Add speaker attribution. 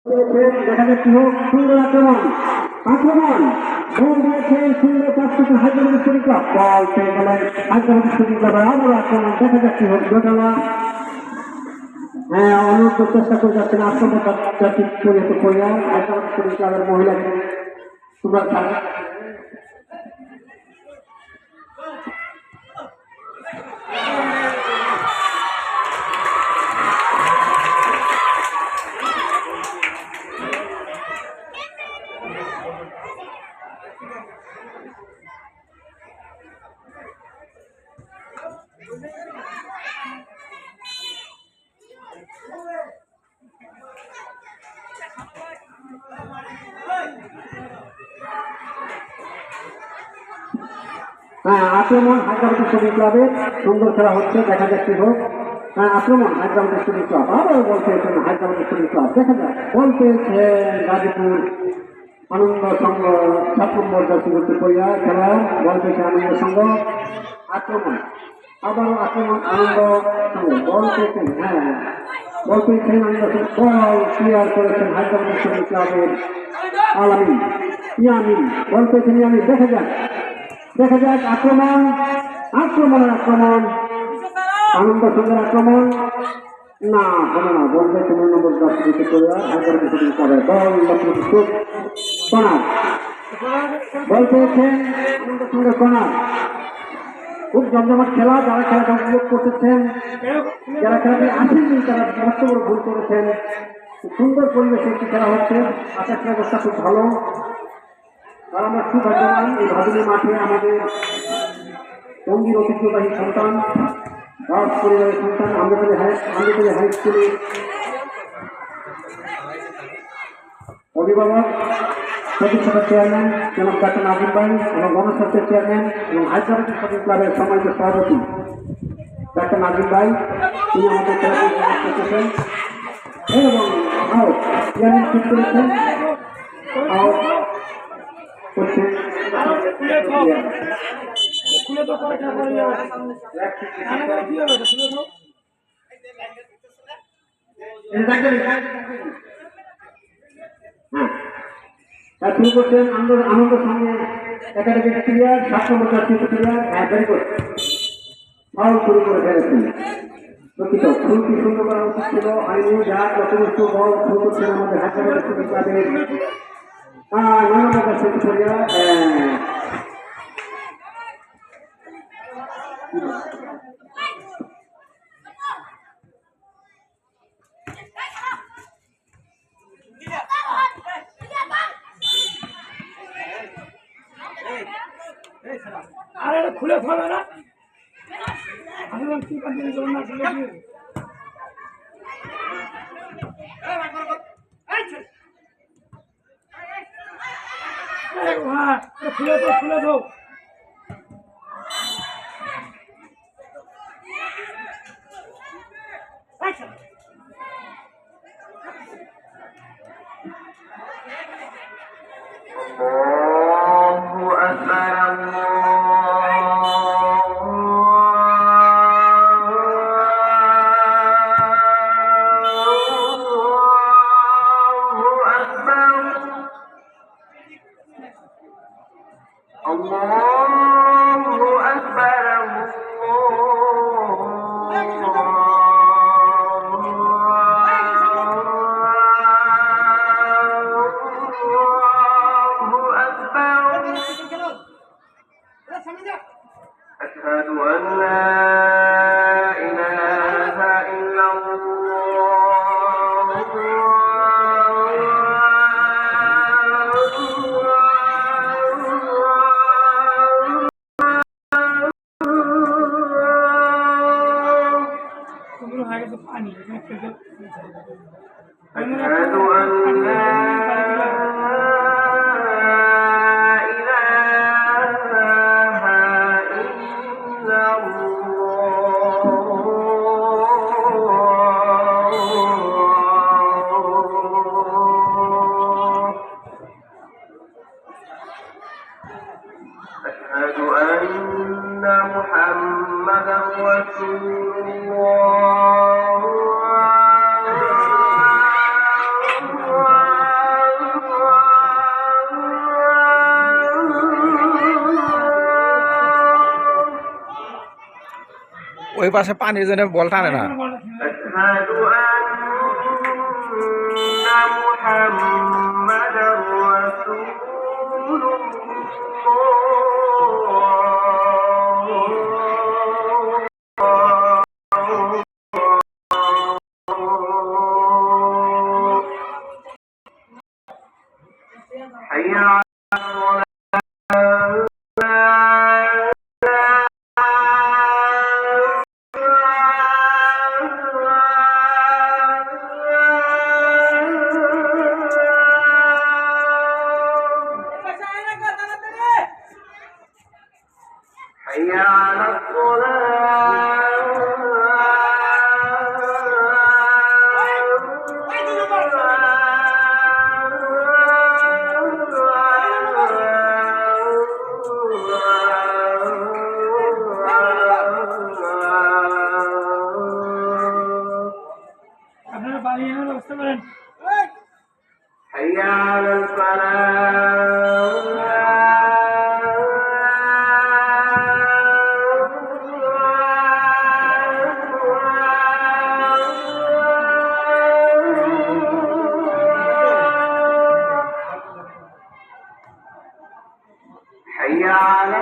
Speaker 1: দেখা যাচ্ছে হোক সুন্দর আক্রমণ গোল দিয়েছেন সুন্দর পাস করতে হায়দ্রাবাদ শরীফ ক্লাব বল পেয়ে গেলেন হায়দ্রাবাদ শরীফ ক্লাবের আবারও আক্রমণ দেখা যাচ্ছে হোক ঘটনা। হ্যাঁ, অনেক চেষ্টা করে যাচ্ছেন আক্রমণটা হায়দ্রাবাদ শরীফ ক্লাবের মহিলা তোমরা হ্যাঁ, আক্রমণ হায়দ্রাবাদ শরীফ ক্লাবের সুন্দর খেলা হচ্ছে দেখা যাচ্ছে হোক। হ্যাঁ, আক্রমণ হায়দ্রাবাদ শরীফ ক্লাব আবারও বল পেয়েছেন হায়দ্রাবাদ শরীফ ক্লাব দেখা যাক বল পেয়েছেন গাজীপুর আনন্দ সংঘ 7 নম্বর জাতীয় খেলা বল পেয়েছে আনন্দ সংঘ আক্রমণ আবারও আক্রমণ আনন্দ সংঘ বল পেয়েছেন। হ্যাঁ, বল পেয়েছেন আনন্দ বল ক্লিয়ার করেছেন হায়দ্রাবাদ শরীফ ক্লাবের আলামিন ইয়ামিন বল পেয়েছেন ইয়ামিন দেখা যাক আক্রমণ আনন্দ সঙ্গের আক্রমণ না হলো না বল পেয়েছেন 9 নম্বর জাতীয় হায়দ্রাবাদ শরীফ ক্লাবের কর্নার বল পেয়েছেন আনন্দ সঙ্গের কর্নার। খুব জমজমাট খেলা, যারা খেলাটা উপভোগ করতেছেন, যারা খেলাতে আসেননি তারা মস্ত বড় ভুল করেছেন। সুন্দর পরিবেশে একটি খেলা হচ্ছে, আকাশ ব্যবস্থা খুব ভালো। আর আমরা খুব ভাগ্যবান এই ভাদুলী মাঠে আমাদের টঙ্গীর ঐতিহ্যবাহী সন্তান দাস পরিবারের সন্তান আমদানি হাই স্কুলে অভিভাবক প্রতিষ্ঠাতা চেয়ারম্যান জনাব ডাক্তার নাজিম ভাই এবং গণস্বাস্থ্যের চেয়ারম্যান এবং হায়দ্রাবাদ শরীফ ক্লাবের সম্মানিত সভাপতি ডাক্তার নাজিম ভাই, তিনি আমাদের খেলাটি করতেছেন এবং চেয়ারম্যান ঠিক করেছেন শুরু করছেন আনন্দ সঙ্গে একাডেমিক প্লেয়ার 7 নম্বর জাতীয় প্লেয়ার ভেরি গুড ফাউল শুরু করে ফেলেছেন। প্রকৃত ফুলটি সুন্দর করা উচিত ছিল, আইনি যা যথেষ্ট বল শুরু করছেন আমাদের হায়দ্রাবাদ শরীফ ক্লাবের 9 নম্বর জাতীয় প্লেয়ার
Speaker 2: খুলে ফেলে না আমি কি না খুলে দো أشهد أن لا إله إلا الله
Speaker 3: ওই পাশে পানির জন্য বল টানে না।
Speaker 2: আপনারা বাড়ি এনে ব্যবস্থা করেন।
Speaker 4: حي على الفلاح حي على